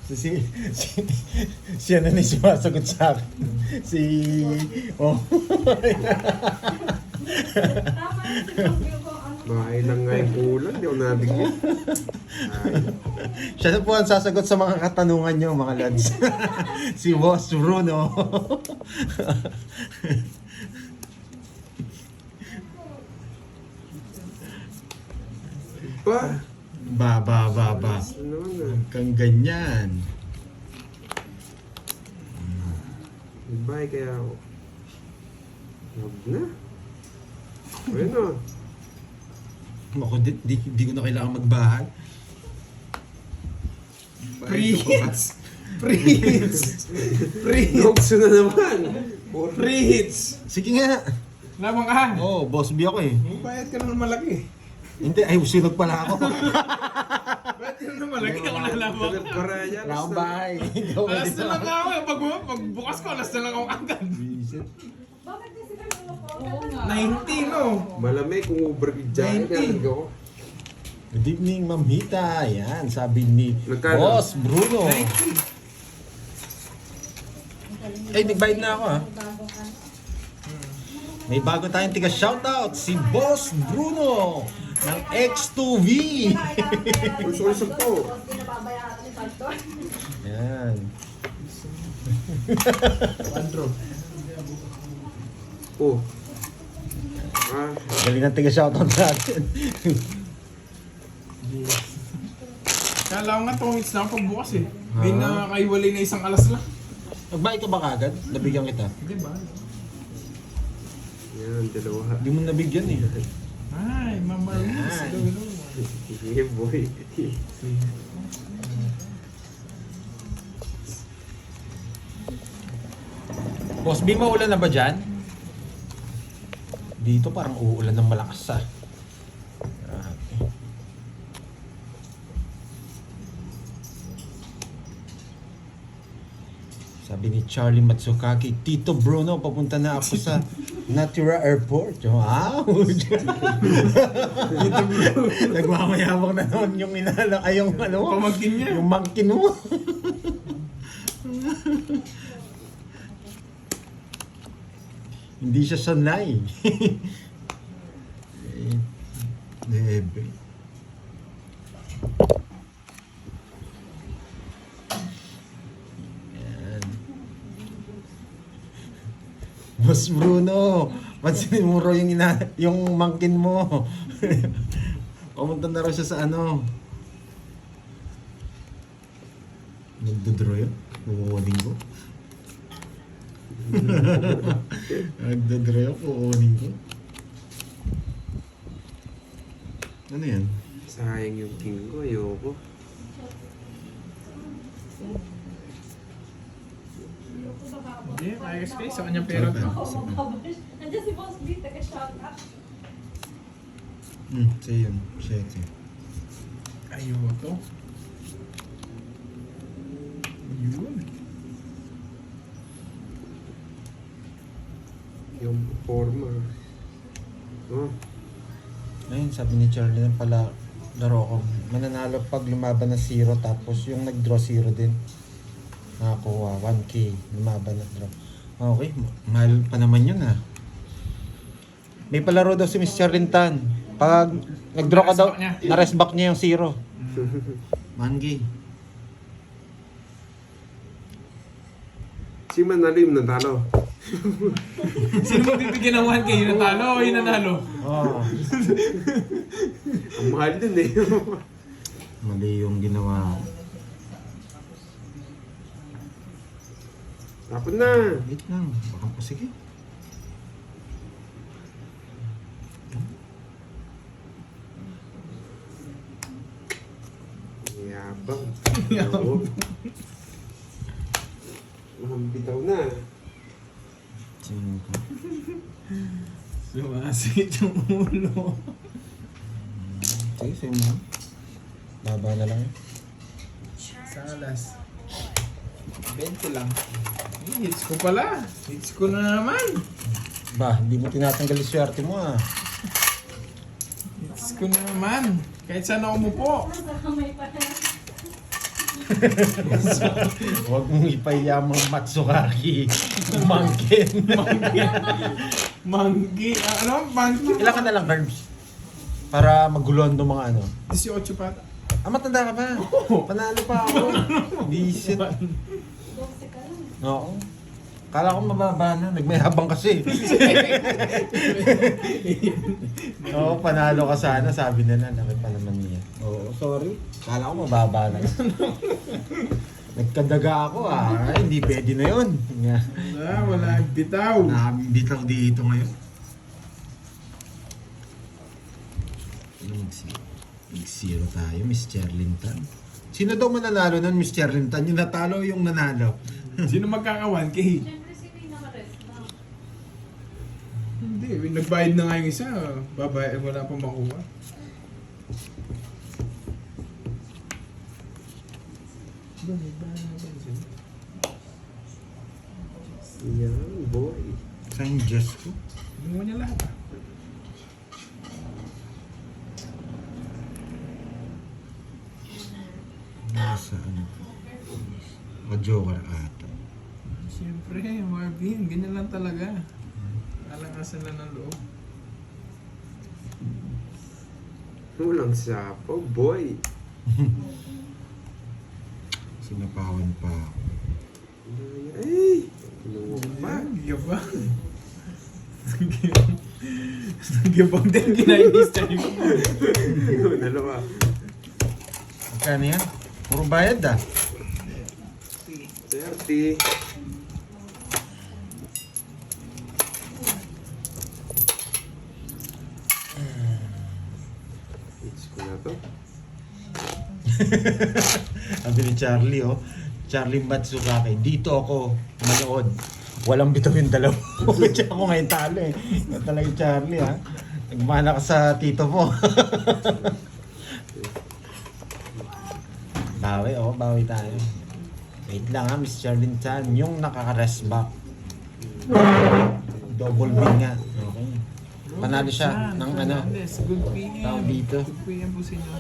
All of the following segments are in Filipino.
si, siya na sumasagot sa akin. Si... Oh. Bahay lang nga yung kulang, di ako nabigyan. Siya na po ang sasagot sa mga katanungan nyo, mga lads. Si Boss Bruno. Pa! Ba. Ano na? Kang ganyan. Goodbye kaya ako. Huwag na. Ayun na. Ako, di ko na kailangan magbahay. Pre-hits! Pre-hits! Pre-hits! Nokso na naman. Pre-hits! Sige nga. Lamang ka! Oh, Boss B ako eh. Bayad ka naman malaki. Hindi, ay, sunog pala ako. Bayad ka naman malaki ako nalamang. Sagot ko rin yan. Wala akong bahay. Ikaw ba Alas dito? na lang ako eh. Pagbukas ko, alas na lang ako agad. Visit. 19 no? Malamig kung overheat dyan. 19. Kaya nagawa. Good evening, Ma'am Hita. Yan, sabi ni Magkano? Boss Bruno. Ay, nagbayad na ako ha. May bago tayong tiga shoutout, si Boss Bruno ng X2V. Uso-uso po. Yan. Andrew. Oh. Ah, Galing ng tiga shoutout natin. Kala ko nga 2 minutes na ako pagbukas eh. May nakakaiwalay na isang alas lang. Nagbayad ka ba kagad? Nabigyan kita. Hindi ba? yan, dalawa. Hindi mo nabigyan eh. Ay, Mama Ruiz. Yan. Hello. Yeah, boy. Boss B, maulan na ba dyan? Dito parang uulan ng malakas ah. Grabe. Sabi ni Charlie Matsukaki, Tito Bruno, papunta na ako sa Natura Airport. Wow! Nagmamayabang na naman yung inala, ay yung ano, Pamangkin niya. yung mangkin mo. Hindi siya sanay. Nebe. Yan. Boss Bruno, pansinin mo raw yung mangkin mo. Pumunta na raw siya sa ano. Nagdodraw yun? Kukunin ko. Nagdodraw ako, kukunin ko. Ano yan? Sayang yung king ko, ayoko. Hindi, ayos kayo sa kanyang pera to. Nandiyan si Boss B, taga-shout out. Siya yun. Siya yun. Ayun to. Yun. Yung forma. Oh, Ayun, sabi ni Charlie na pala, laro ko. Mananalo pag lumaban na 0 tapos yung nag-draw 0 din. Nakakuha 1K, lumaban na draw. Okay, mahal pa naman yun ah. May palaro daw si Miss Charlene Tan. Pag nag-draw ka daw, na-rest back niya yung 0. 1K. si Manalo yung natalo. Sino mo bibigyan ng 1K? Yung natalo o yung nanalo? Oh, Ang mahal din eh. mali yung ginawa. Tapos na. Wait lang, baka pa sige. Yabang. Oo. Bitaw na. Sino ko? Sumasikit yung ulo. Sige, sa'yo mo. Baba na lang. Sa alas. 20 lang. Hits ko pala. Hits ko na naman. Ba, hindi mo tinatanggal yung swerte mo ah. Hits ko na naman. Kahit saan ako umupo. Nasa kamay pa na. Huwag mong ipayamang Matsukaki. Mangkin. Manggi. Ano? Manggi? Ilan ka na lang, Carbs? Para maguluhan ng mga ano. 18 pata. Ah, matanda ka pa. Panalo pa ako. Decent. 12 ka lang. Oo. Kala ko mababa na. Nagmayabang kasi. Oo, panalo ka sana. Sabi na laki pa naman niya. Oo, sorry. Kala ko mababa na. Nagkadaga ako ah. Ay, hindi pwede na yun. Wala bitaw. Nakabitaw dito ngayon. Mag-zero tayo, Miss Cherlinton. Sino daw mananalo nun, Miss Cherlinton? Yung natalo o yung nanalo? Sino magkaka 1K? Siyempre si May nakarest na. Hindi, nagbayad na nga yung isa. Babayad, wala pang makuha. Yan, boy. Saan yung Diyos ko? Ginawa niya lahat ah. Nasa ano? Joker ata. Siyempre, Marvin, ganyan lang talaga. Alangasan lang ng loob. Walang sapo, boy. Sinapawan pa ako. Ay! Kinuha pa. Nagyabang. Nagyabang din ginainis tayo. Dalawa. Magkano yan? Puro bayad ah. 30. It's ko na to. Sabi ni Charlie oh. Charlie Matsukaki. Dito ako manood. Walang bitaw yung dalawa. Diyan ako ngayon talo eh. Yan talaga yung Charlie ha. Nagmana ka sa tito mo. Bawi oh, bawi tayo. Wait lang ha, Miss Charlene Chan. Yung nakaka-rest back. Double win nga. Okay. Panalo siya ng ano. Good PM. Tawag dito. Good PM po sa inyo.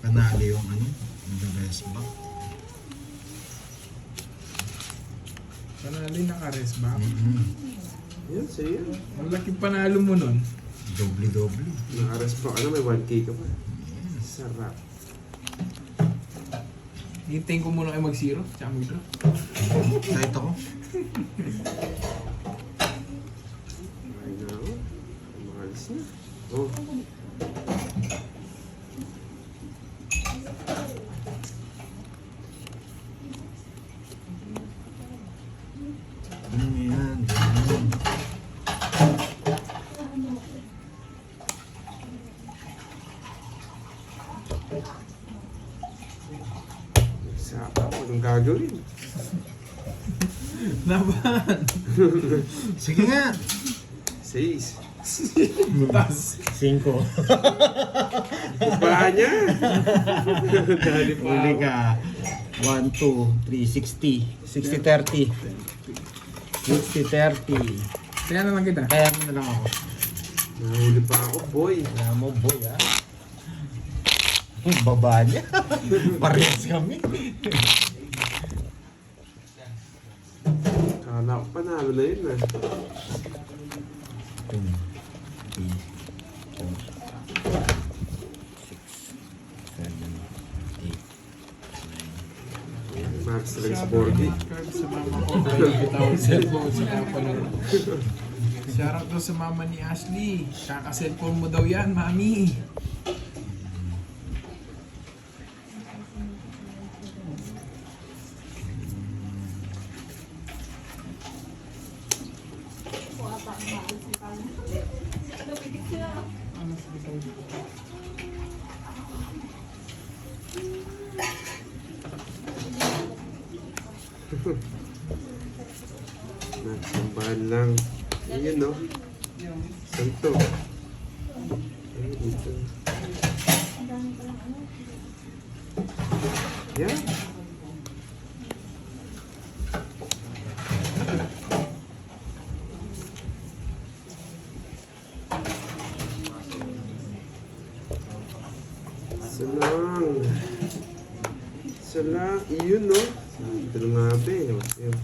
Panalo yung ano. Yung rest back. Panalo yung naka-rest back. Yan, sa'yo. Ang laking panalo mo nun. Doble-doble. Nakaras pa ka na, may 1K ka pa. Sarap. Hintayin ko muna kayo mag-zero. Tsaka mag-draw. Kahit ako. Ay na ako. Makalis na. Oh. Ano yan? Ganun. Sapa, anong gagawin? Naban! Sige nga. 6. Tas. 5. Ba niya? Dali pa Uli ako. ka. 1, 2, 3, 60. 60-30. 60-30. Kaya na lang kita. Kaya mo na lang ako. Nahuli pa ako, boy. Kaya mo, boy, ha? Baba niya. Parehas kami. Kala ko panalo na yun, 2, 3, 4, 5, 6, 7, 8, 9. Max lang sa Borgi. Sa mama ko, kaya bitawag cellphone sa mga panalo. Shoutout daw sa mama ni Ashley. Kaka-cellphone mo daw yan, mami. Nagsambahan lang. Ayun, no? Santo. Ayun, dito. Yan. Nang. Sala, yun no. Ito na nga ba eh. Yun.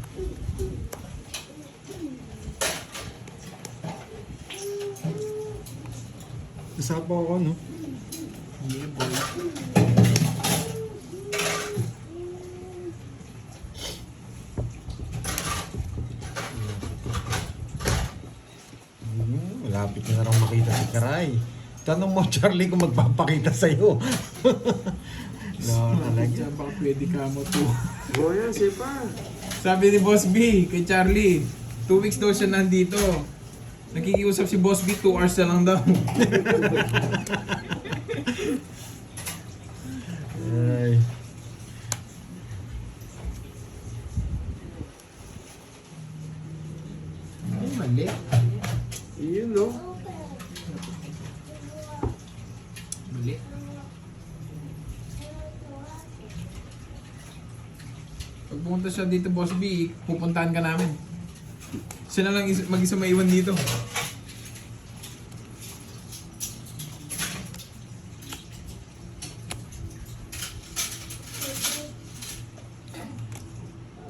Kasapa ako, no? Yeah, boy. Malapit na lang makita si Karay. Tanong mo, Charlie, kung magpapakita sa'yo. No, talaga. Diyan baka pwede ka mo to. Oh, yan, sipa. Sabi ni Boss B kay Charlie, 2 weeks daw siya nandito. Nakikiusap si Boss B, 2 hours na lang daw. Ay. Ay, mali. Yun no. Mali. Pag pumunta siya dito, Boss B, pupuntahan ka namin. Siya na lang mag-isa maiwan dito.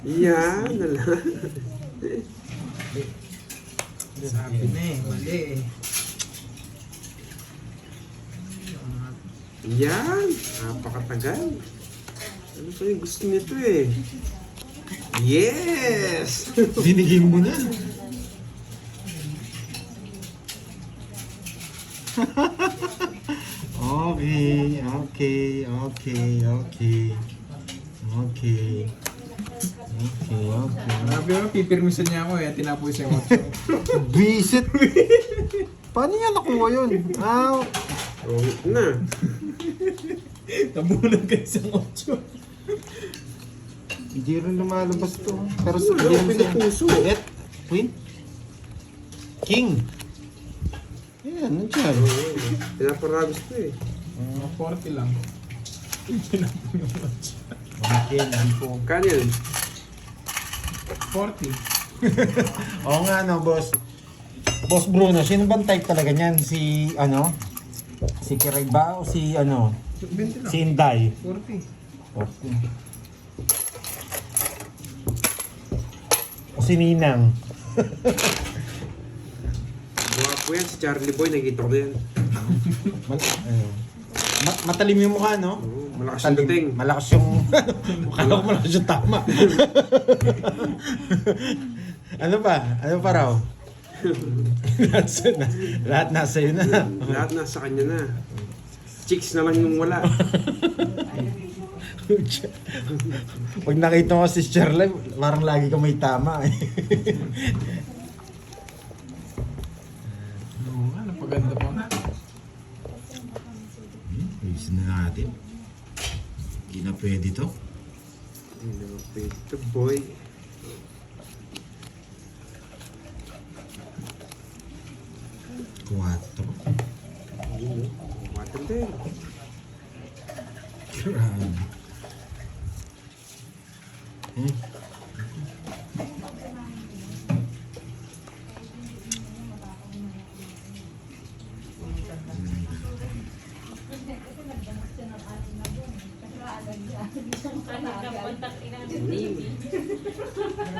Yan na lang. Sabi na eh, mali eh. Yan. Napakatagal. Ano pa yung gusto nito eh? Yes! Binigay mo na. Okay, okay, okay, okay. Okay. Okay, okay. Grabe oh, pipirmisan niya ako eh, tinapoy siya ako. Visit! Paano niya nakuha yun? Ah, Oh, na. Tabunan ka isang 8. hindi rin lumalabas to. Pero sa Wala, pinupuso. Et, Queen? King! Yan, nandiyan. Pinaparagos ko eh. Mga 40 lang. Tinapoy yung 8. Okay, hindi po. Kano yun? 40. Oo nga, no, boss. Boss Bruno, sino bang type talaga niyan? Si, ano? Si Kiray ba o si, ano? 20 lang. Si Inday? 40. Okay. O si Ninang? Buwapo yan, si Charlie Boy, nakikita ko na yan. Ayun. Matalim yung mukha, no? Oo, malakas yung dating. Malakas yung... Akala ko malakas yung tama. Ano pa? Ano pa raw? lahat nasa iyo na. Lahat nasa kanya na. Chicks na lang yung wala. Pag nakita ko si Charlie, parang lagi ka may tama. Oo nga, napaganda pa nga. Ayusin na natin. Hindi na pwede to. Hindi naman pwede ito, boy. Quattro. Ayun, Water din. Grabe.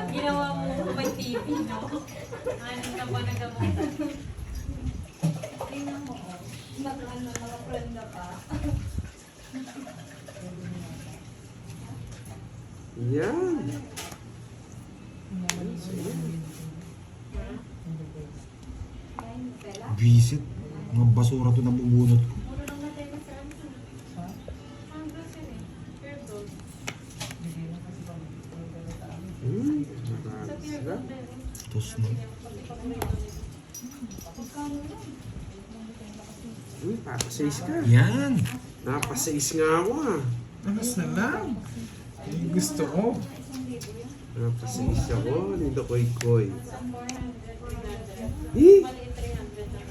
Ginawa mo ba TV, no? Ano na ba nagamutan? Tingnan mo, oh. Naka-friend na pa. Yan. Visit. Mga basura to nabubunot ko. Mura lang natin na sa ano. Ang grocery. Pure gold. Marami Sa pure sila. gold meron. Tapos na. Papasays ka. Yan. Napasays nga ako ah. Alas na lang. Yung gusto ko. Napasays ako. Nito koy-koy. Sa 400. Eh! Maliit 300 lang.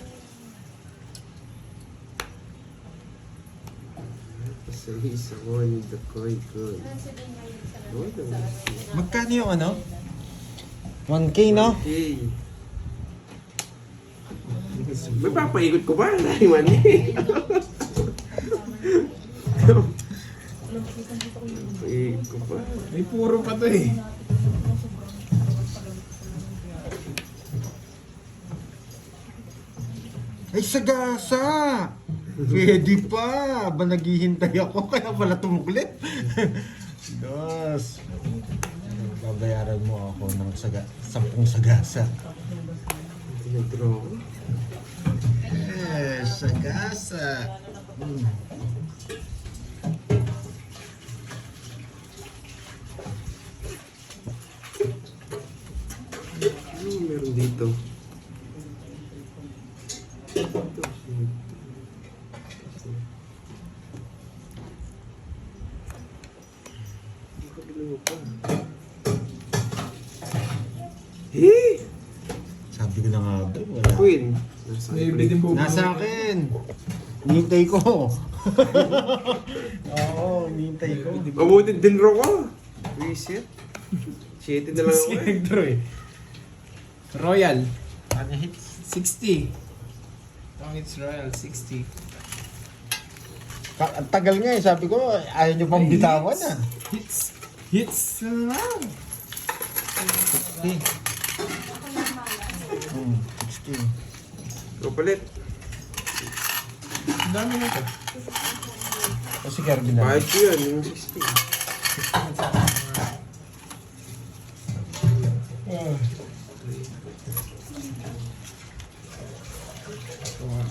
Napasays ako. Nito koy-koy. Kasi din ngayon sa Oh, no. Magkano yung ano? 1K, no? Okay. May papaikot ko ba? Dahil mani. ko pa. May puro pa to eh. Ay, sagasa! Pwede pa! Ba naghihintay ako, kaya pala tumuklit. Dos. Babayaran mo ako ng 10 sagasa. Tinag-draw ko. Eh, sagasa. Ano meron dito? Eh! Sabi ko na nga ba, wala. Queen. May bitin po. Nasa akin! Hinihintay ko. Oo, hinihintay ko. Mabuti din raw ko. Reset. 7 na lang ako eh. Nag-draw eh. Royal. Ano hits? 60. Long hits Royal, 60. Ang tagal nga eh, sabi ko, ayaw nyo pang bitawan ah. Hits. Hits na lang. 60. 60. Kapalit. Ang dami na to. O si Kirby na. Kahit ko yan, yung 60.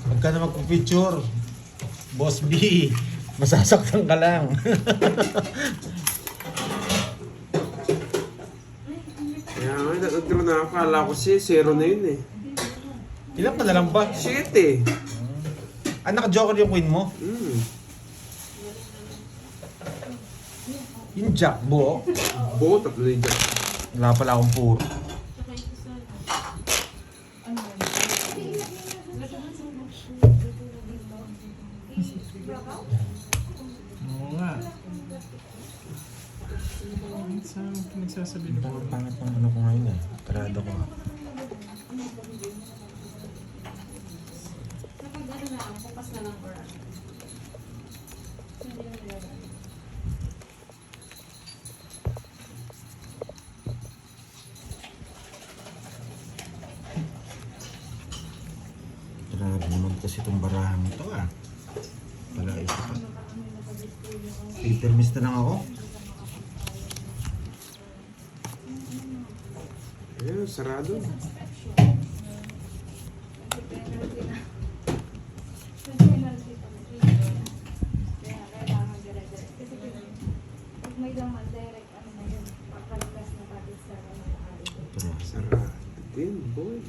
Huwag ka na magpapicture. Boss B, masasaktan ka lang. Kaya nga, nag-draw na ako. Akala ko siya, 0 na yun eh. Ilan pa na lang ba? 7 eh. Ah, naka-joker yung queen mo? Yung jack buo? Buo, 3 na yung jack. Wala pala akong puro. Oo nga. Saan nagsasabi na po? Ang pangit ng ano ko ngayon eh. Karado ko. Kapag ano na, bukas na lang or ano. Hindi na nilagay. Grabe naman kasi itong barahan ito ah. Wala isa pa. Peter miss na lang ako. Ayun, sarado. May laman direct ano na yun, pagkalabas na pati sa Pero, Sarado din, boy.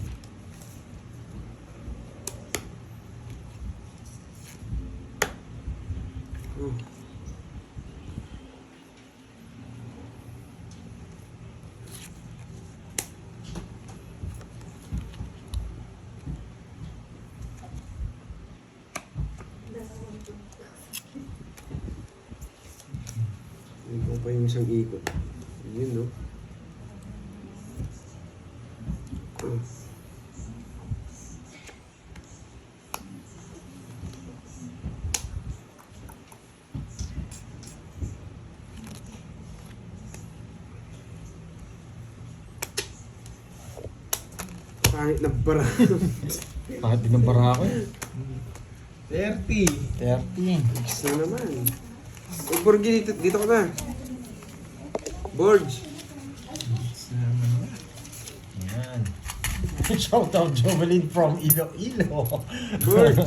Oh. Ikaw pa yung isang ikot. Yun, no? Oh. Kahit na bara. bakit binabara ako eh? 30. 30. X na naman. Oh, Borgi, dito ka na. Borge. Naman nga. Yan. Shout out Jovelyn from Iloilo. Borge.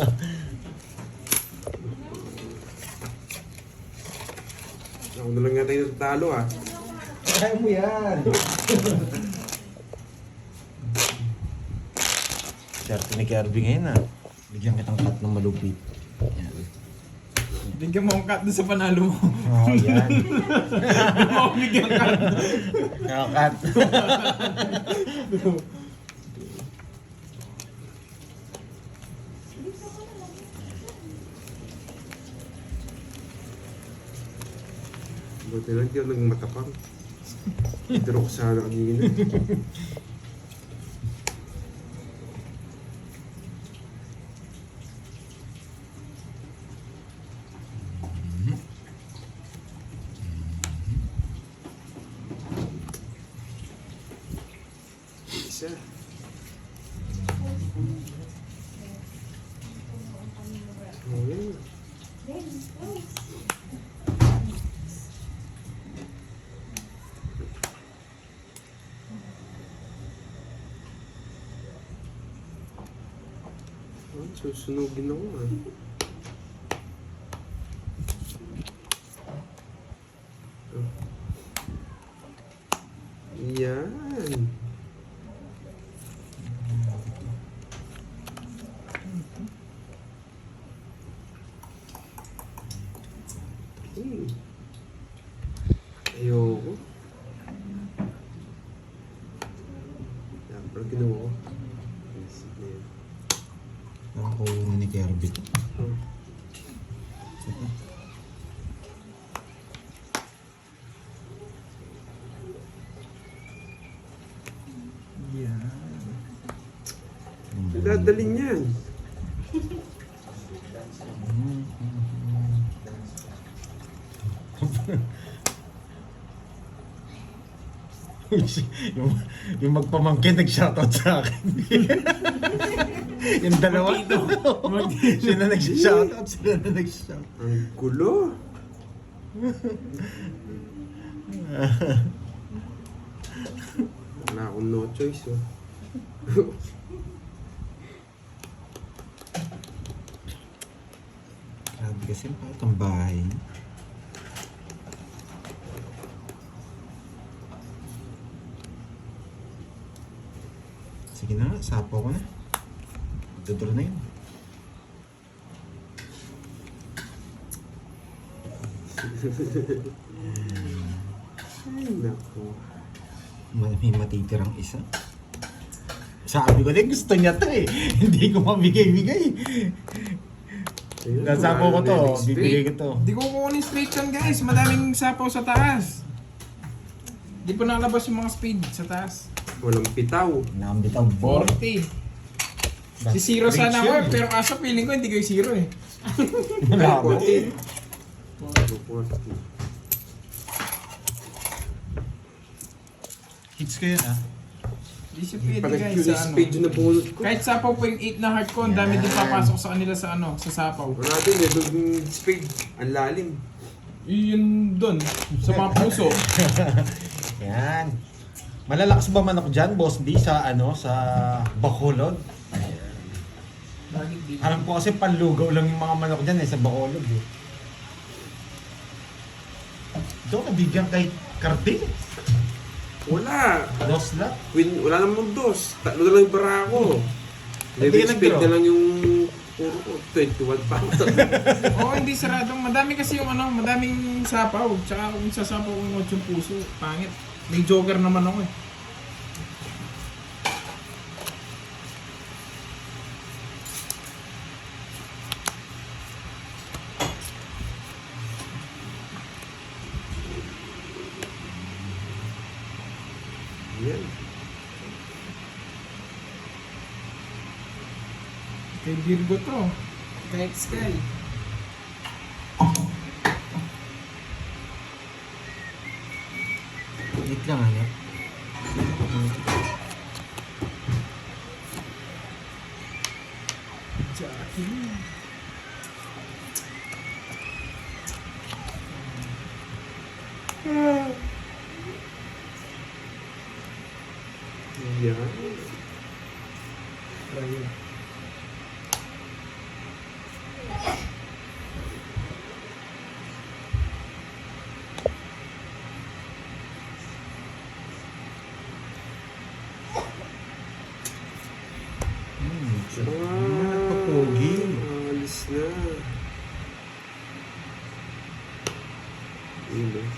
Ako na lang nga tayo talo ah. Kaya mo yan. Swerte ni Kirby ngayon ah. Bigyan kitang cut ng malupit. Yan. Bigyan mo ang cut doon sa panalo mo. Oh, yan. Bigyan ka. Kaya cut. Buti lang di ako nagmatapang. Dito ko sana kanina. isa. Ayan. Susunugin ako ah. Yan. Ayoko. Yan, pero ginawa ko. Yes, yan. Nakakuha ni Kirby to. Oh. Dadalhin yan. yung magpamangkin nag-shoutout sa akin. Yung dalawa. Sila nag-shoutout, sila na nag-shoutout. Ang gulo. Wala akong no choice oh. Grabe kasi bakit ang bahay. Sige na, sapo ko na. Dudro na yun. Ay, naku. May matitirang isa. Sabi ko din, gusto niya to eh. Hindi ko mabigay-bigay. Ayun, Nasapo ko to, next bibigay ko week. to. Di ko kukunin straight yan guys. Madaming sapaw sa taas. Di pa nakalabas yung mga speed sa taas. Walang pitaw. Nakambitaw ball. 40. Si Zero sana ako eh, pero kaso feeling ko hindi kayo Zero eh. Wala ba? 40. Hits ko yun ah. Hindi siya pwede Pag guys nag-curious sa ano. page na bunot ko. Kahit sapaw po yung 8 na heart ko, ang dami din papasok sa kanila sa ano, sa sapaw. Wala din eh, yung spade. Ang lalim. Yun dun, sa mga puso. Yan. Malalakas ba manok dyan, Boss B, sa ano, sa Bacolod? Bakit di? Alam ko kasi panlugaw lang yung mga manok dyan eh, sa Bacolod eh. Doon nabigyan kay Carding. Wala. Dos lang. Wala namang dos. Tatlo na lang yung barako. Hindi Level ka speed nag-draw? na lang yung 21 pa. Oo, hindi sarado. Madami kasi yung ano, madaming sapaw. Tsaka kung sasapaw ko yung 8 puso, pangit. May joker naman ako eh. Yan. Kay Virgo to. Kay Sky. Wait lang ano. Jackie. Yan. Ayun. Nagpapogi. Alis na. Yun eh.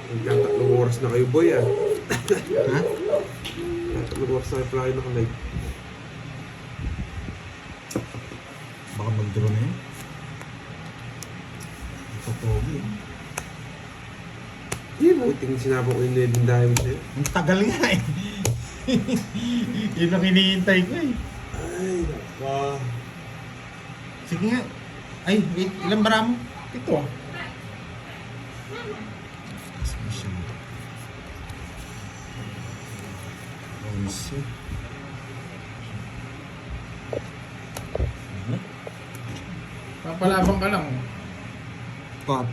Nagkatatlong oras na kayo, boy ah. Ha? Nagkatatlong oras na kayo pala kayo nakalive. Baka mag-draw na yun. Nagpapogi. Buting sinabang ko yung 9 diamond sa'yo. Ang tagal nga eh. Yun ang hinihintay ko eh. Ay, naka. Sige nga. Ay, wait. Ilang bara mo? Ito. Oh, shit. Papalabang ka lang. 4.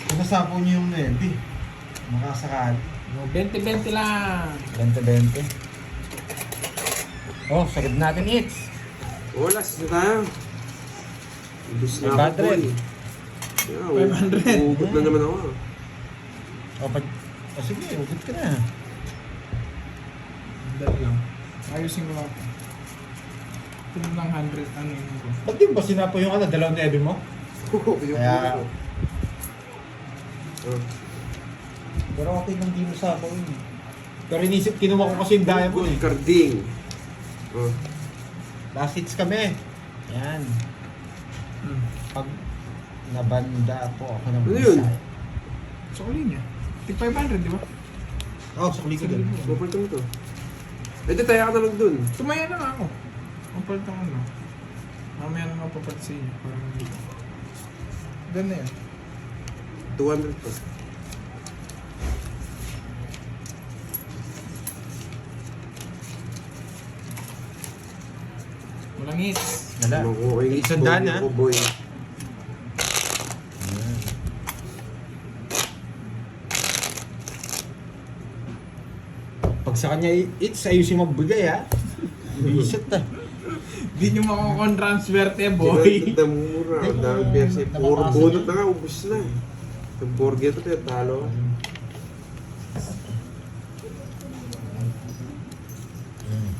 Pinasapo niyo yung 9. Makasakali. No, 20-20 lang. 20-20. Oh, sagad natin hits. Wala, sila tayo. Ubus na 500. ako, boy. Yeah, 500. Uubot na naman ako. Sige, ugot ka na. Dali lang. Ayusin ko lang. Ito lang 100. Ano yun ko? Ba't di ba sinapo yung dalawang 9 mo? Yung Kaya- puno. Oh. Pero okay lang di mo sapo yun. Pero inisip, kinuha ko kasi yung diamond Good eh. carding. Oh. Last hits kami. Yan. Hmm. Pag nabanda ako ng Ano yun? Bisaya. Sa linya. Tig 500, di ba? Oh, sukli ko din. Pupunta mo to. Eh, di tayo ka na lang dun. Tumaya na nga ako. Ang palit ang ano. Mamaya na nga papalit sa inyo. Parang dito. Ganda yan. 200 pa. Walang hits. Wala. Makuha yung Isang daan, boy ha? ako, boy. Pag sa kanya hits, ayusin magbigay ha. Bisit ah. Di nyo makakon-transfer boy. Ang mura. Ang dami perse. Puro bunot na nga, ubus na. Yung burger to, talo.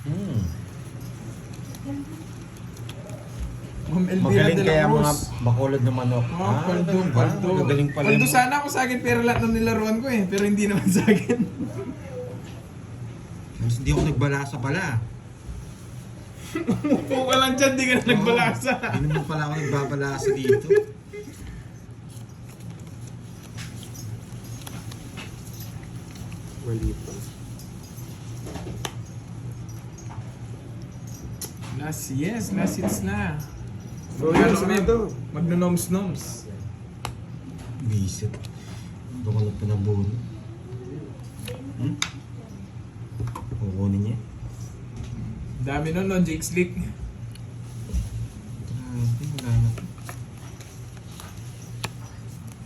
Hmm. Ma'am Elvira Magaling de la kaya mga Cruz. bakulod na manok. Oh, paldo, ganun ba? paldo. Magaling pala Paldo yung- sana ako sa akin, pero lahat ng nilaruan ko eh. Pero hindi naman sa akin. Mas hindi ako nagbalasa pala. Upo ka lang dyan, di ka na nagbalasa. Hindi naman pala ako nagbabalasa dito. Mali pa. Last hits na. Oh, yun, ano to? Magno-noms-noms. Bisit. Bakulod pa na buno. Kukunin niya. Dami nun, no? Jake Slick. Grabe, wala na.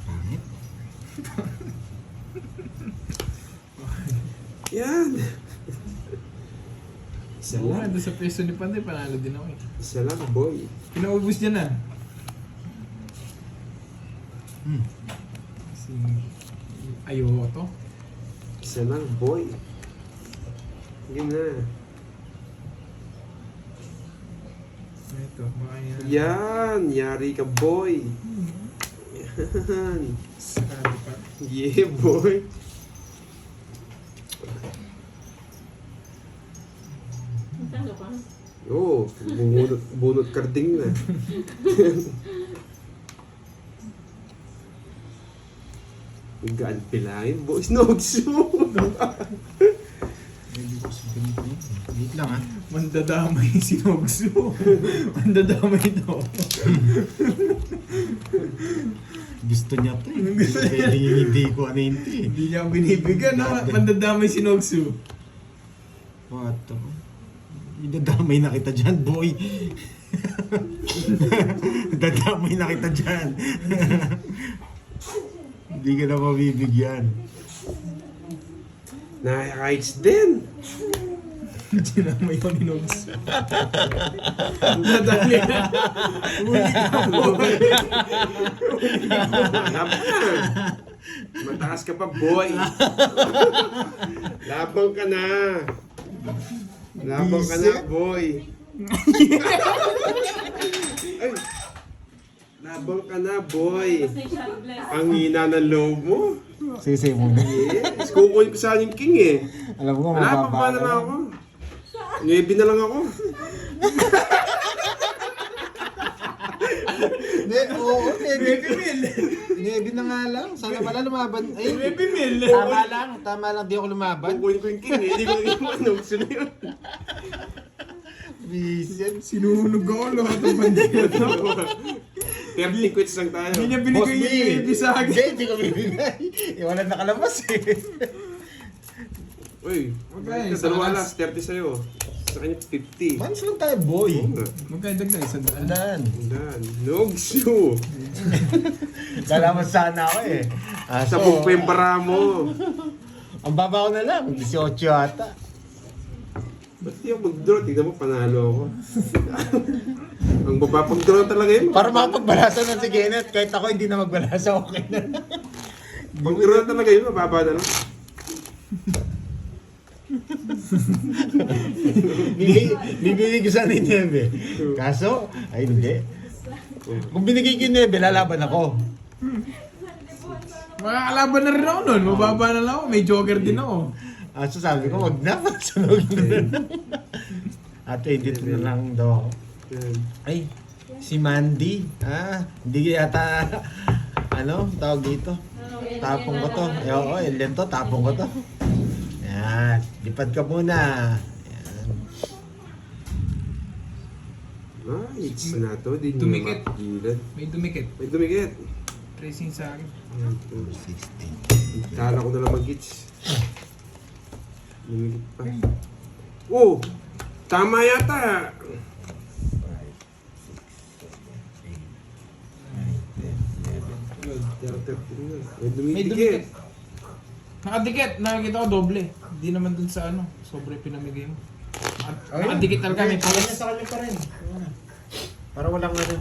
Pangit. Yan. Isa Oo, lang. doon sa peso ni Panday, panalo din ako eh. Isa lang, boy. Pinaubos niya na. Hmm. Si Ayoto. Isa lang, boy. Sige na. Ito, baka yan. Yan. Yari ka, boy. Yan. Sarado pa. Yeah, boy. Talo ka? Oo, bunot karding na. Gaan pilahin, boys. Nogso. Medyo kasi ganito yun. Wait lang ha. Mandadamay si Nogso. Mandadamay to. Gusto niya to eh. Pwede hindi ko ano yun to eh. Hindi niya ako binibigyan, no? Mandadamay si Nogso. What the? Idadamay na kita dyan, boy. Dadamay na kita dyan. Hindi ka na mabibigyan. Nakaka-heights din. Dinamay ko ni Nogso. Nadali na. Uli ka, boy. Laban ka. Mataas ka pa, boy. Labang ka na. Labang ka na, boy. Ay. Labang ka na, boy. Pasensya, bless. Ang hina ng loob mo. Sisi muna. Yes. Kukunin ko sana yung king eh. Alam ko, Wala pa mababa pa na lang ako. 9 na lang ako. Hindi, oo. Baby Will. 9 na nga lang. Sana pala lumaban. Ay, 9 mil. Tama lang, di ako lumaban. Kukunin ko yung king eh. Hindi ko naging ano. Gusto na yun. Vision. Sinuhunog ako lahat ng bandila. 30 quits lang tayo. Hindi niya binigay yung baby sa akin. Hindi ko bibigay. Iwalan nakalabas eh. Uy, Okay, dalawa sa last, 30 sa'yo. Sa kanya 50. Mans lang tayo, boy. Magkaidag na 100. Andan. Yan. Nogsu. Lalaman sana ako eh. Sa pa yung bara mo. Ang baba ko na lang, 18 ata. Ba't di ako mag-draw? Tignan mo, panalo ako. Ang baba pag-draw talaga yun. Para makapagbalasa na si Kenneth, kahit ako hindi na magbalasa, okay na. Pag-draw talaga yun, mababa na lang. Bibili ko sana yung Nebe. Kaso, ay hindi. Kung binigay ko yung Nebe, lalaban ako. Makakalaban na rin ako nun. Mababa na lang ako. May joker din ako. So sabi ko, wag na, sunod na. At 22 na lang daw ako. Yan. Ay, si Mandy. Hindi yata, ano, tawag dito. Tapong ko to. Oo, Ellen to, tapong ko to. Yan, lipad ka muna. Yan. Nice na to. Di nyo Dumikit. mapigilan. May dumikit. May dumikit. Tracing sa akin. Yan, to. Kala ko na lang mag-gits. Dumikit pa. Oh! Tama yata! May May dumikit. dumikit. Nakadikit. Nakakita ko doble. Hindi naman dun sa ano. Sobre pinamigay mo. Nakadikit talaga. May palas. Sa kanya pa rin. Para walang ano.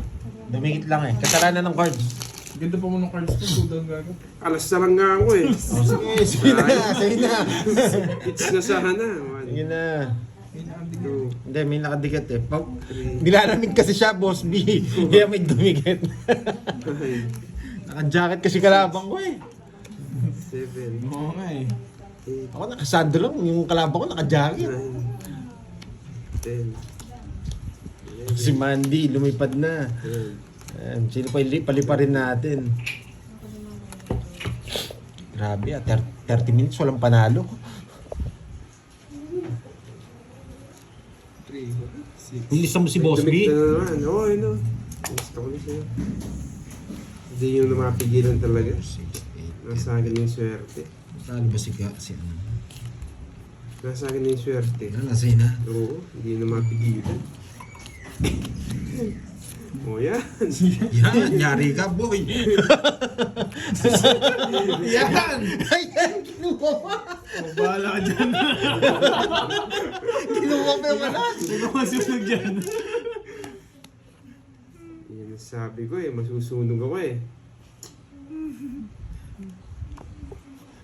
Dumikit lang eh. Kasalanan ng cards. Ganda pa mo ng cards ko. Sudan gago. Alas na lang nga ako eh. Oh, sige na, sige na. It's na sana. Sige na. May nakadikit. 2, Hindi, may nakadikit eh. Pag 3, nilalamig kasi siya, Boss B. Kaya may dumikit. 5, Naka-jacket kasi kalabang ko eh. 7, Oo nga eh. 8, Ako nakasando lang, yung kalabang ko naka-jacket. 9, 10, Si Mandy, lumipad na. 11. Ayan, sino pa paliparin natin? Grabe 30 minutes walang panalo. 3, 6. Ilista mo si Boss B. Dumikit na naman. Oo, yun o. Gusto ko na siya. Hindi nyo na mapigilan talaga. Nasa akin yung swerte. Saan ba si ano? Nasa akin yung swerte. Nasa na. Oo, hindi na mapigilan. O yan. Yan, yari ka boy. Yan! Ayan, kinuha pa. O, bahala ka dyan. Kinuha pa yung alas. Sino masusunod dyan? Yan ang sabi ko eh, masusunog ako eh.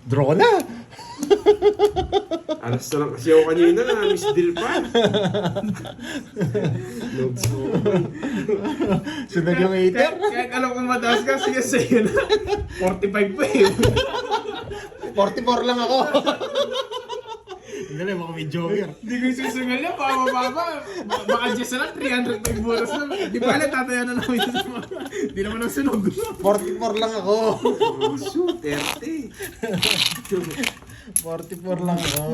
Draw na. Alas na lang kasi ako kanina na miss deal pa. Notes ko. Sunod yung hater. Kahit alam kong mataas ka, sige sa'yo na. 45 pa eh. 44 lang ako. Hindi na, baka may joker. Hindi ko yung susungal niya, baka mababa. Baka dyan sa lang, 300 bonus lang. Di ba alam, tataya na naman yung susunod. Di naman ang sunog. 44 lang ako. Oh, shoot, 30. 44 lang ako.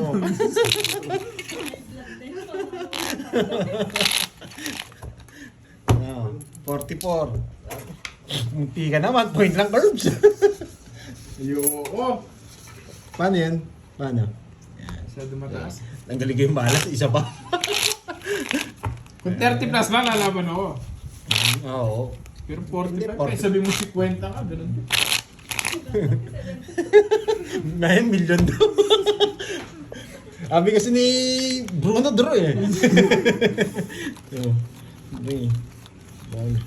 Oh, 44. Munti ka naman, point lang curbs. Ayoko. Paano yan? Paano? Masyado mataas. Tanggalin ko yung balas, isa pa. Kung 30 plus lang, lalaban ako. Oo. Pero Hindi, 45 pa, sabi mo 50 ka, ganun. 9 million daw. Sabi kasi ni Bruno Dro eh.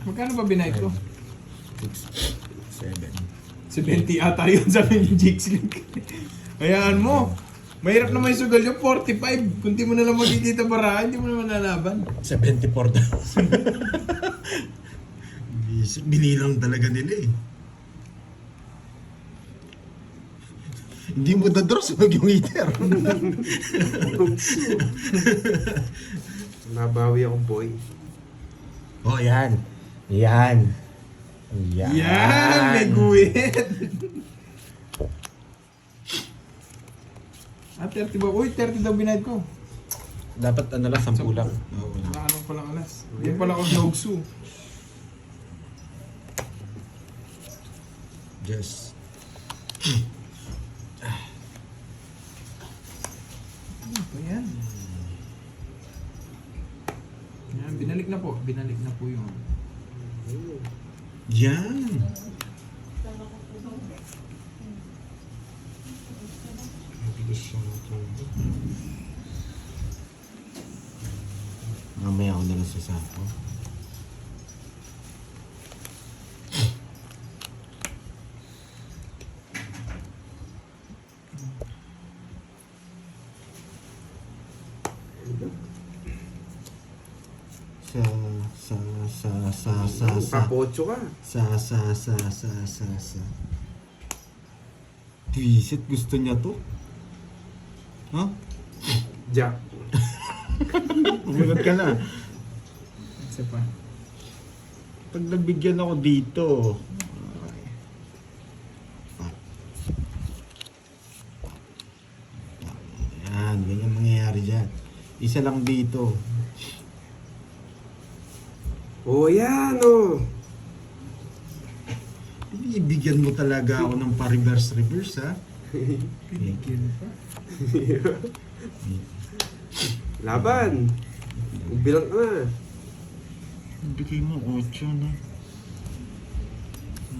Magkano ba binayad ko? 6, 7. 70 ata yun, sabi ni Jigs Link. Hayaan mo. Mahirap na may sugal yung 45. Kung di mo na lang magkikita barahan, hindi mo naman lalaban. 74 daw. Binilang talaga nila eh. Hindi mo dadro, sunog yung heater. Nabawi ako boy. Oh, yan. Yan. Yan! May guwit! Ah, 30 ba? Uy, 30 daw binayad ko. Dapat ano lang, 10 lang. Oo. Wala anong palang alas. Yan pala ako Nogsu. Yes. Ano ba yan? Yan, binalik na po. Binalik na po yung... Yan. Mabilis siya matulog. Mamaya ako na lang sa sapo. Sa Papocho ka. sa Visit, gusto niya to? Ha? Jack. Umunod ka na. Isa pa. Pag nabigyan ako dito. Yan, ganyan mangyayari dyan. Isa lang dito. Oh, yan oh. Ibigyan mo talaga ako ng pa-reverse ha? Pinigyan pa. Laban. Bilang ka na. Bigay mo 8 na.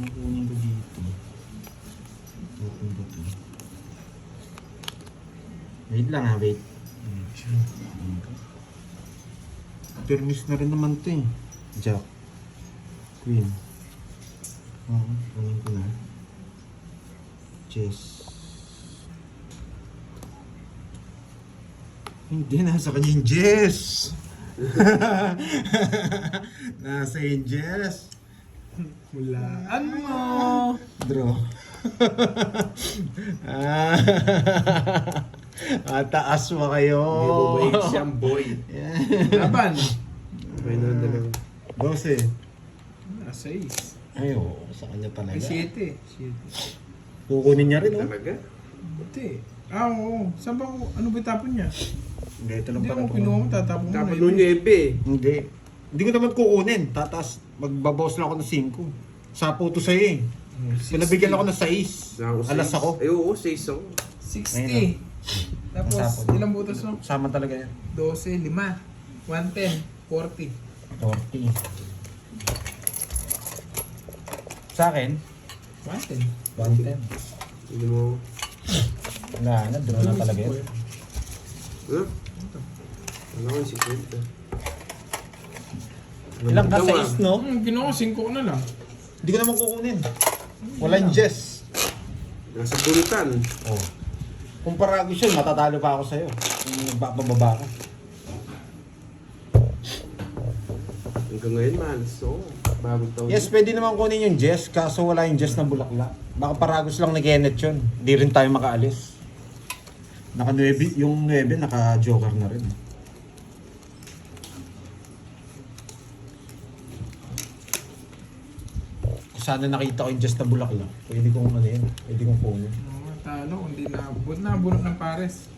Nakunin ko dito. Open ba ito? Wait lang ha, wait. Permis na rin naman ito eh. Jack. Queen. Oo, kunin ko na. Chess. Hindi, nasa kanya yung Jess. Nasa yung Jess. Hulaan mo! Draw. Taas mo kayo. Hindi mo ba siyang boy? Laban! May na dalawa. 12. Ah, 6. Ay, oo. Sa kanya talaga. Ay, 7. 7. Kukunin niya rin, oh. Talaga? Buti. Ah, oo. Saan ba ko? Ano ba itapon niya? Hindi, ito lang Hindi pala. ako kinuha mo, tatapon mo Dapat na nung yun. 9. Hindi. Hindi ko naman kukunin. Tatas, magbabawas lang ako ng 5. Sapo to sa'yo eh. Pinabigyan ako ng 6. Alas ako. Ay, oo, 6 ako. 60. Tapos, Nasapon. ilang butas no? Sama talaga yan. 12, 5. 110. 40. 40. Sa akin, 110. 110. Hindi mo. Wala na, draw na talaga yan. Ano? Ano ko yung 50? Ilang ka? Daw, 6, no? Ginawa ko 5 ko na lang. Hindi ko naman kukunin. Walang Jess. Nasa pulutan. Oh. Kung paragos yun, matatalo pa ako sa'yo. Kung nagbababa ka. Hanggang ngayon, malas ako. Bagong taon. Yes, pwede naman kunin yung Jess, kaso wala yung Jess na bulaklak. Baka paragos lang nag-enet yun. Hindi rin tayo makaalis. Naka-9, yung 9 naka-joker na rin. Sana nakita ko yung Jess na bulaklak. Pwede kong ano yun, pwede kong kunin. Oo, talo. Hindi naabot. Naabunot ng pares.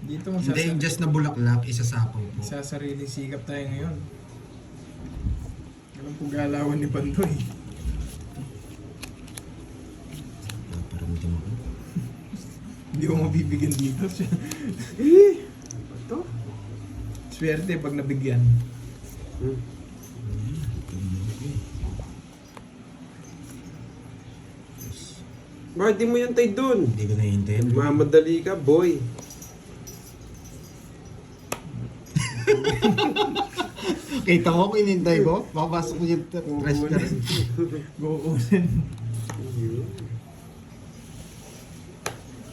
Dito mo Hindi yung Jess na bulaklak, isasapaw po. sa sariling sikap tayo ngayon. Alam ko galawan ni Bandoy. Paparamdam ako. Hindi ko mabibigyan dito. Ito? Swerte pag nabigyan. Bakit di mo yan tayo dun? Hindi ko naiintindihan. Mamadali ka, boy. Kita mo kung inintay ko? Makapasok ko yung rest na rin. Guunin.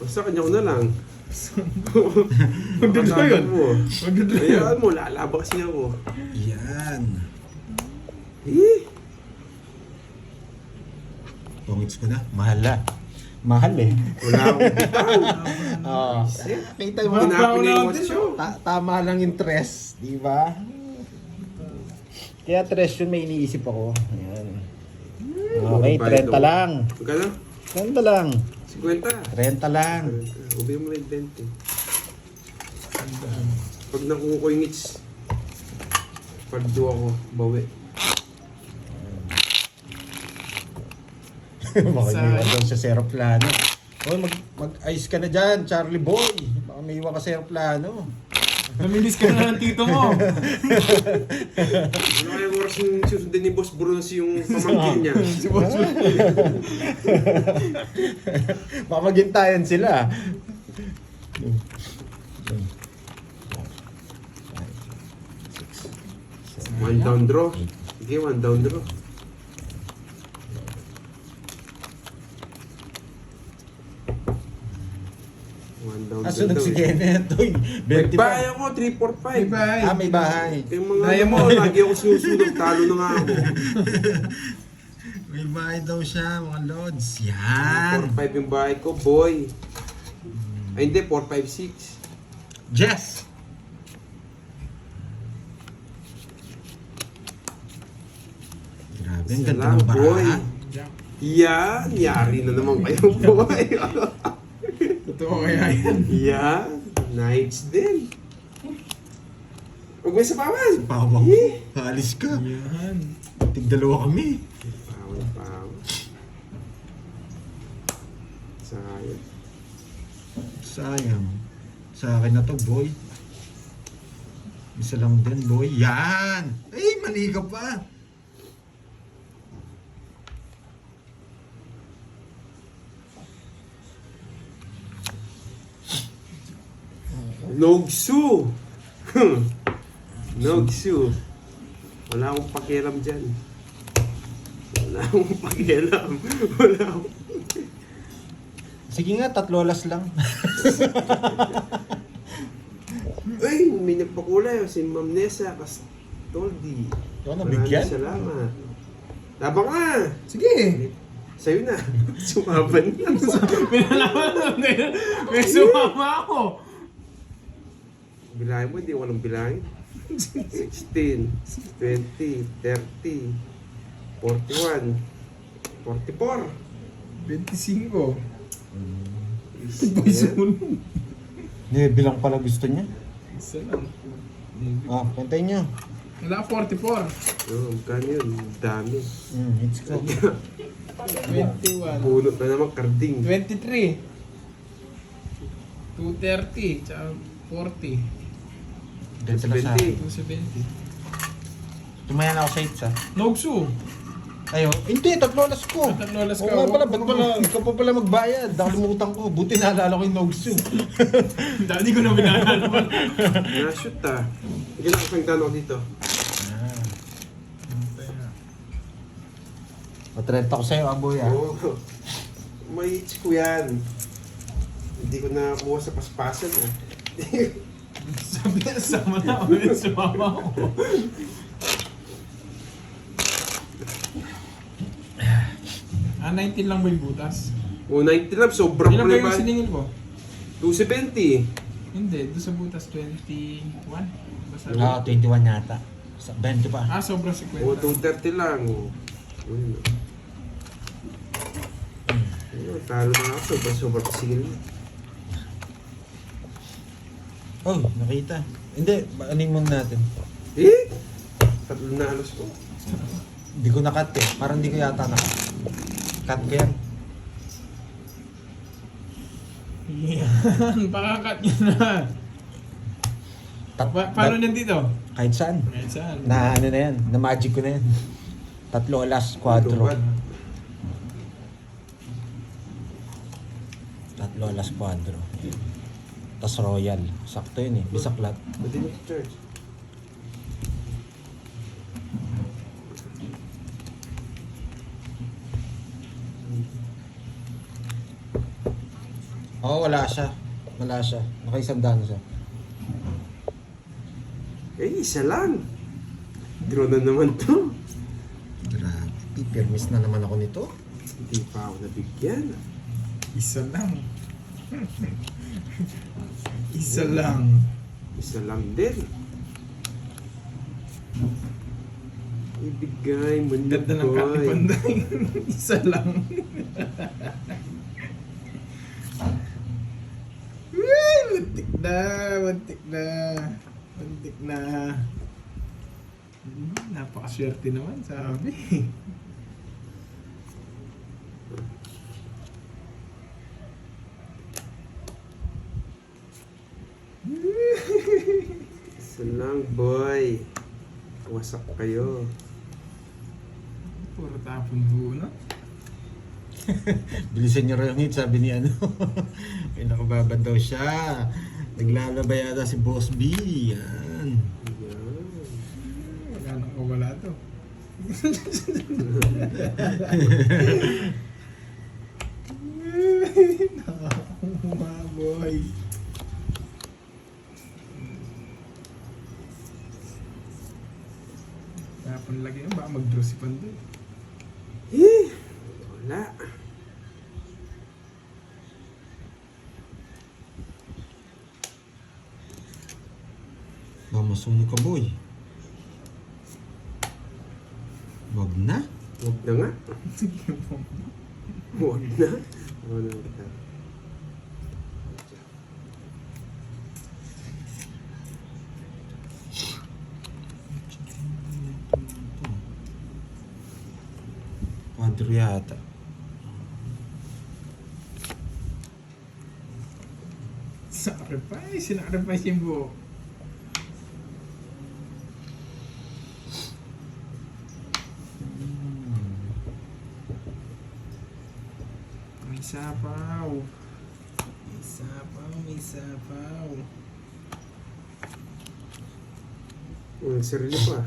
Basta kanya ko na lang. Magdodro yun. mo. Magdodro yun. Ayaan mo, lalaba kasi ako. Yan. Pungits ko na. Mahal na. Mahal eh. Wala akong bitang. Oo. Kita mo. Wala. Tinapin niya yung natin, watch ko. Tama lang yung tres. Di ba? Kaya tres yun may iniisip ako. Ayan. Okay, 30 lang. Magkano? 30 lang. 50. 30 lang. Ubi mo rin 20. Pag nakuha ko yung hits, pagdo ako, bawi. Baka may iwan doon sa seroplano. Hoy, mag-ice ka na dyan, Charlie boy. Baka may iwan ka sa seroplano. Namilis ka na ng tito mo. Ano kaya oras yung susundin ni Boss Bruns yung pamangkin niya? Si Boss Will. Baka maghintayan sila. One down draw. Sige, one down draw. One down draw. Sunod si Kenneth. Uy, 20 Bahay pa. ako, 3, 4, 5. Bye. Ah, may bahay. Yung mga Daya ano mo. mo, lagi ako sinusunod, talo na nga ako. May bahay daw siya, mga lods. Yan. 4, 5 yung bahay ko, boy. Ay hindi, 4, 5, 6. Jess. Grabe, ang ganda Salam, ng boy. baraha. Yan, yari na naman kayo, boy. Totoo kaya yan. Yan, nights din. Huwag mo sa pawan. Pawang. Eh. Alis ka. Yan. Tigdalawa kami. Pawan, pawan. Sayang. Sayang. Sa akin na to, boy. Isa lang din, boy. Yan! Ay, mali ka pa. Nogsu! Nogsu. Wala akong pakialam dyan. Wala akong pakialam. Wala akong... Sige nga, 3 oras lang. Ay, may nagpakulay. Si Ma'am Nessa Castoldi. Ikaw nabigyan? Maraming salamat. Labang ka! Sige. Sa'yo na. Sumaban na. Pinalaman na. May sumama ako. Bilahin mo, hindi walang bilahin. 16, 20, 30, 41, 44. 25. Ayan. Hindi, bilang pala gusto niya. Isa lang. Ah, pantayin niyo. Wala 44. Oh, magkano yun? Dami. Let's go. 21. Bunot na naman, karding. 23. 230. Tsaka 40. Ganito lang sa akin. 270. Tumayan ako sa hits, ah. Nogsu. Ayo, hindi, 3 oras ko. 3 oras ka. Oo nga pala, ba't pala, ikaw pa pala magbayad? Nakalimutan ko. Buti naalala ko yung Nogsu. Dati ko na binalala mo. Na-shoot ah. Sige lang, isang tanong dito. Matrenta ko sa'yo, aboy, ah. Oo. May hits ko yan. Hindi ko nakakuha sa paspasan ah. Sabi na, sama na. Ulit sumama ako. Ah, 19 lang ba yung butas? O, 90 lang, sobrang Ilan ba yung ba? siningil mo? 270. Hindi, doon sa butas 21. Basta Ah, 21 yata. 20 pa. Ah, sobrang 50. O, 230 lang. O. Ayun, oh. Ayun, talo na ako. Sobrang pasigil na. Oh, nakita. Hindi, anin muna natin. Eh? Tatlo na alos ko. Hindi ko na-cut eh. Parang hindi ko yata na-cut. Cut ko yan. Yan, pakakat nyo na. Paano nandito? Kahit saan. Kahit saan. Na ano na yan. Na magic ko na yan. 3 alas, 4. Lubat. 3 alas, 4. Tas royal. Sakto yun eh. Bisaklat. Pwede mo sa church. Oo, wala siya. Wala siya. Nakaisandaan siya. Eh, isa lang. Draw na naman to. Grabe. Pipirmis na naman ako nito. Hindi pa ako nabigyan. Isa lang. Isa lang. Isa lang din. Ibigay mo na, Ganda ng boy. katipanday. Isa lang. Uy, muntik na, muntik na. Muntik na. Napakaswerte naman, sabi. Isa lang, boy. Wasak kayo. Puro tapon buo, no? Bilisan niyo rin yung hit, sabi ni ano. Pinakababa daw siya. Naglalaba yata si Boss B. Yan. Yan. Wala nang kawala to. Boy. Tapon lagi yun, baka mag-draw si Pandoy. Wala. Mamasunog ka, boy. Wag na. Huwag na nga. Huwag na. Huwag na kita. Quadro yata. Sinacrifice yung buo. May sapaw. May sapaw, may sapaw. Sarili pa.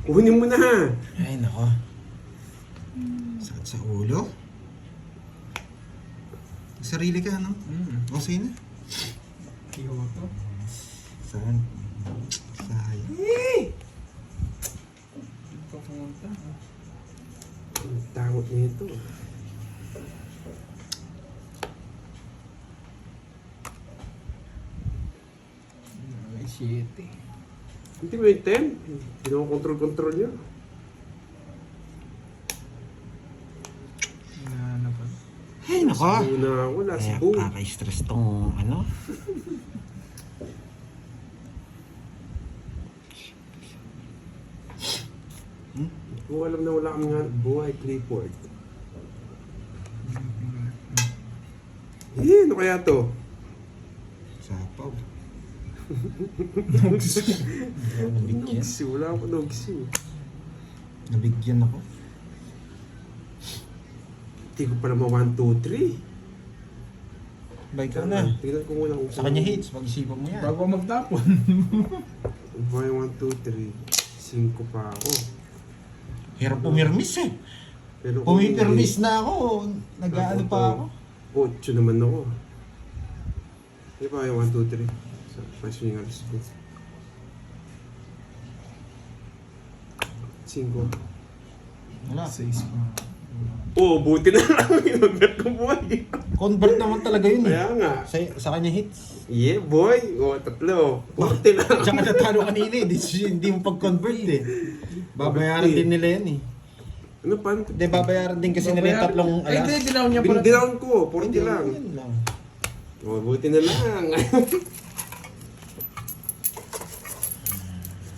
Kunin mo na. Ay, nako. Sakit sa ulo. Sarili ka, no? Okay na. Kyoto. Saan? Sayang. Hindi pa pumunta. Ang tangot nito. May 7. Hindi mo yung 10. Pinokontrol-control niya. Hinahanap pa. Ay, nako. Una ako, last Kaya boom. kaka-stress tong ano. Kung alam na wala kami nga buhay, Clifford. Ano kaya to? Sapaw. Nabigyan. Nogsi, wala ako nogsi. Nabigyan ako. Hindi ko pa naman 1, 2, 3. Ba, ikaw na. Tingnan ko muna kung Sa kanya hits, pag-isipan mo yan. Bago magtapon. Buhay 1, 2, 3. 5 pa ako. Hirap pumirmis eh. Pero kung Pumipirmis na ako. Nag-ano pa ako. 8 naman ako. Di ba yung 1, 2, 3? Sa swing alas ko. 5. Wala. 6 pa. Oo, buti na lang. Inongat ko buhay. Convert naman talaga yun eh. Kaya nga. Sa kanya hits. Yeah, boy. O, 3. Buti na lang. Tsaka natalo kanina eh. Hindi mo pag-convert eh. Babayaran din nila yan eh. Ano pa? Hindi, babayaran din kasi nila yung tatlong Ay, alas. hindi, dinaw niya pala. Binidown ko. 40 Hindi, lang. yun lang. O, buti na lang.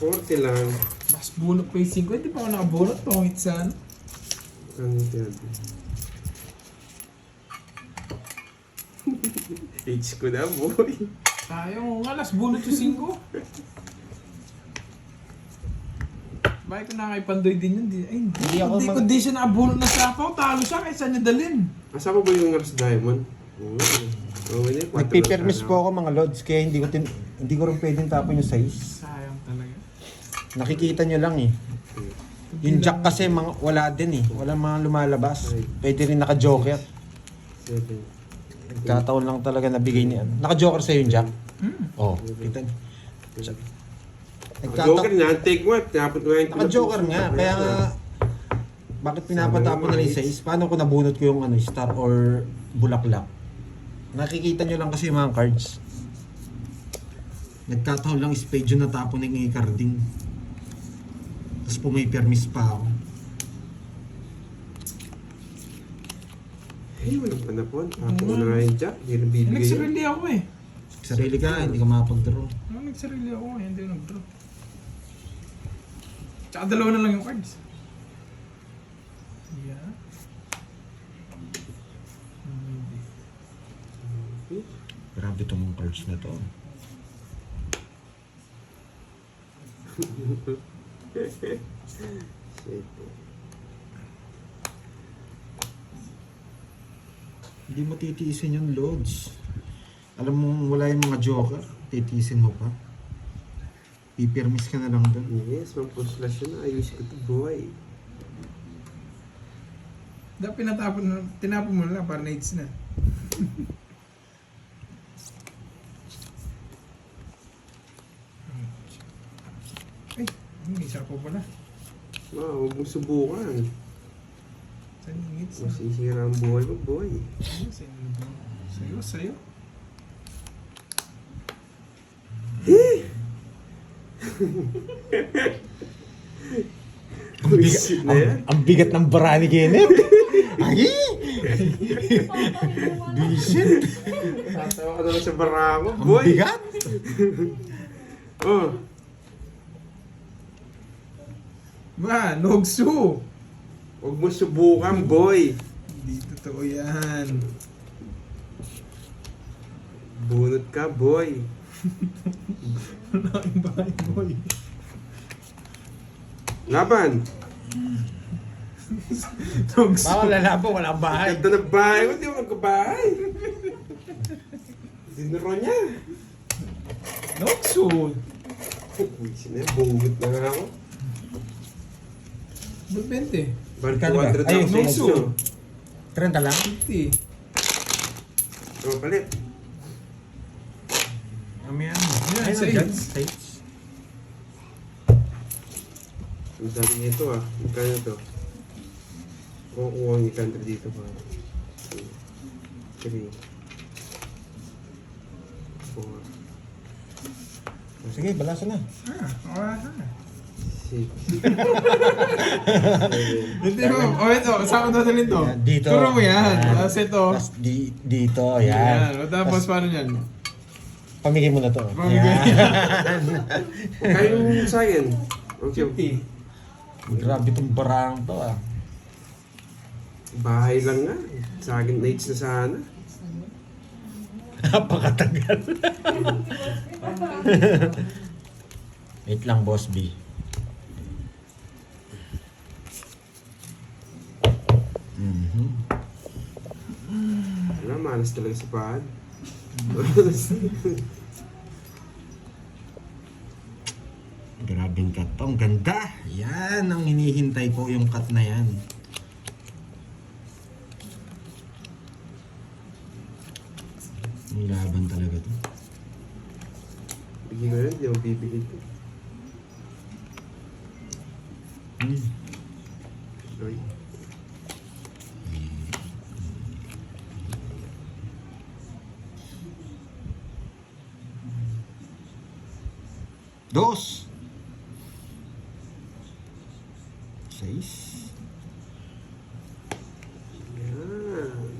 40 lang. Mas bunot pa yung 5. Hindi pa ako nakabunot. Pangit saan. Ano yan? H ko na, boy. Tayo nga, last bunot yung 5. Bakit ko na kay Pandoy din yun? Hindi ako mag- Kundi siya nakabunot na sapaw. Talo siya kaysa niya dalhin. Kasama ba yung Rams Diamond? Oo. Oo, hindi. Nagpipermis po ako mga lods kaya hindi ko rin pwedeng tapon yung size. Sayang talaga. Nakikita nyo lang eh. Yung jack kasi wala din eh. Wala mga lumalabas. Pwede rin naka-joker. 7. Kataon lang talaga nabigay niya. Naka-joker sa'yo yung jack? Oo. Oh, kita niyo. Joker nga, take mo. Tinapot mo yung Naka-joker nga, kaya nga, bakit pinapatapon nila yung 6? Paano kung nabunot ko yung star or bulaklak? Nakikita nyo lang kasi yung mga cards. Nagkataon lang spade yung natapon ng carding. Tapos pumipermis pa ako. Eh, walang panapon. Tapos ko na nga yung jack. Hindi na bibigay yun. Nagsarili ako eh. Sarili ka, hindi ka makapag-draw. Nagsarili ako eh, hindi nag-draw. Tsaka dalawa na lang yung cards. Yeah. Grabe itong mga cards na to. Shit. Hindi mo titiisin yung loads. Alam mo, wala yung mga joker, titiisin mo pa. Pipirmis ka na lang doon. Yes, mampuslas yun. Ayos ko to, boy. Dapat tinapon mo na lang para na-hits na. Ay, may isa po pala. Huwag mong subukan. Saan yung hits na? Masisira ang buhay mo, boy. Sa'yo. Wisit na yan. Ang bigat ng bara ni Kenneth. Ay! Bisit. Tatawa ka naman sa barako, Ang boy. bigat. Oh, Ma, Nogsu! huwag mo subukan, boy. Hindi totoo yan. Bunot ka, boy. Laking bahay, boy. Laban. Nogsu. Bawal lalabo, walang bahay. Ganda ng bahay mo, di mo magkabahay. Dinuro niya. Nogsu! Wisit na yan, bungot na nga ako. Ba't 20? Balik Magkano ba? 200 Ay, ang Nogsu. sexo. 30 lang? 50. Oh, palit. Kami yan. Yan, Ayun, sales. dyan, sales. Ang sabi niya ito ah. Magkano ito? Kukuha ang 800 dito pa. 3. 4. Sige, balasa na. Wala na. 6. Hindi mo. O ito, saan ko dadalhin to? Yan, dito. Turo mo yan. Yan. Tapos ito. Tapos dito, Yan. yan. O tapos paano yan? Pamigay mo na to. Pamigay. Yan. Kaya yung sa akin. Okay. 50. Grabe itong barang to ah. Bahay lang nga. Sa akin, nights na sana. Napakatagal. Wait lang, Boss B. Mhm. Wala, malas talaga sa pad. Grabing cut to. Ang ganda. Yan ang hinihintay ko, yung cut na yan. Ang laban talaga to. Bigyan ko rin, hindi ako bibili ito. Hmm. Sorry. Dos. 6. Yan.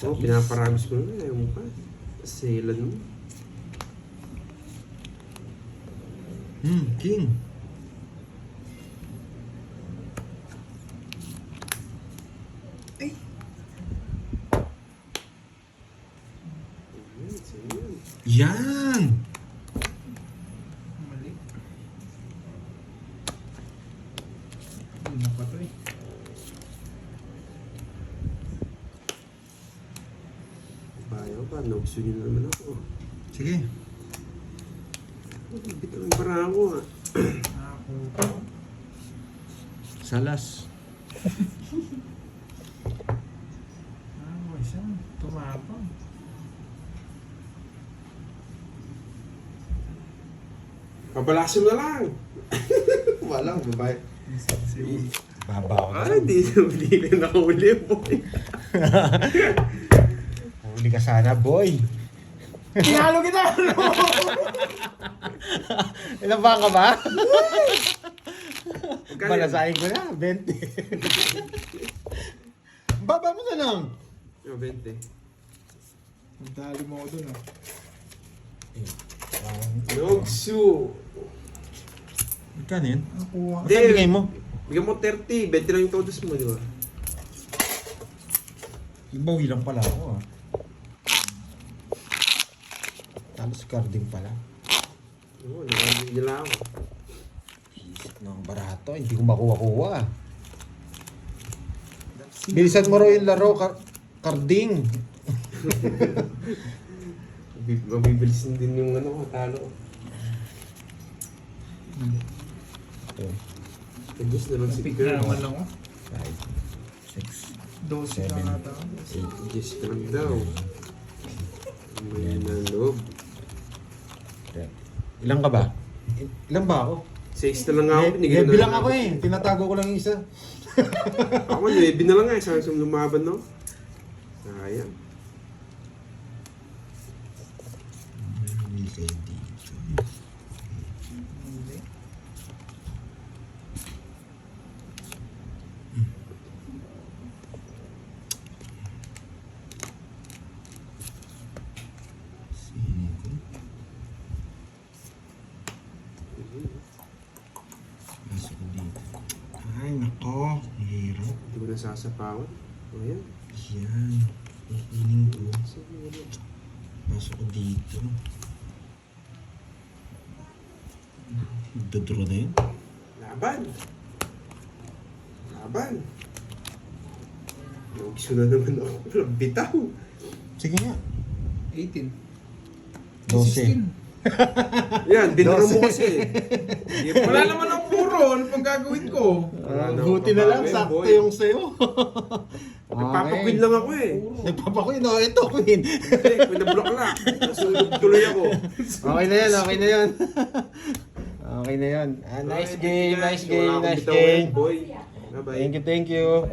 Oh, pinaparagos ko na. Ayaw mo pa. Sailan mo. King. Yan, sa'yo. Yan. Mali. Hindi pa to eh. Ayaw pa, nagsunyo na naman ako. Sige. Bito ang para ako ah. Ako. Salas. Ako siya. Tumapang. Pabalasin mo na lang. Wala, babae. Baba ako na. Ay, hindi ka nakahuli, boy. Huli ka sana, boy. Tinalo kita! Ilan ba ka ba? Magkano yan? Balasahin ko na, 20. Baba mo na lang. Oh, 20. Magdali mo ako dun ah. Nogsu. Magkano yun? Nakuha. Saan bigay mo? Bigyan mo 30. 20 lang yung todos mo, di ba? Ibawi lang pala ako ah. Tapos carding pala. Oo, nakabigyan lang ako. Isip ng barato, hindi ko makuha-kuha. Bilisan mo raw yung laro, carding. Mabibilis din yung ano, talo. Ito, Tagos na lang si Pick girl. na naman lang ako. 5, 6, 12 na nata. 8, Yes ka lang daw. May naloob. 10. Ilan ka ba? Ilan ba ako? 6 na lang ako. binigyan na Bilang lang ako eh. Tinatago ko lang yung isa. Ako, 9 na lang nga. Isang lumaban, no? Sayang. Hindi kayo dito. Hindi. Sino? Pasok ko dito. Ay, nako. Hirap. Hindi ko nasasapawan. O yan. Yan. Iinin ko. Pasok ko dito. Dodro na yun. Laban! Laban! Nagso na naman ako. Bitaw! Sige nga. 18. 12. 16. Yan, binaro mo 12. kasi. Wala naman ang puro. Ano pang gagawin ko? Buti na lang, sakto yung sayo. Nagpapakwin lang ako eh. Nagpapakwin. Oh, ito, queen. Hindi, pinablock lang. Nasunog tuloy ako. Okay na yan, okay na yan. Okay na yan. Nice game, nice game, Wala akong nice bitawan, game. boy. Bye-bye. Thank you, thank you.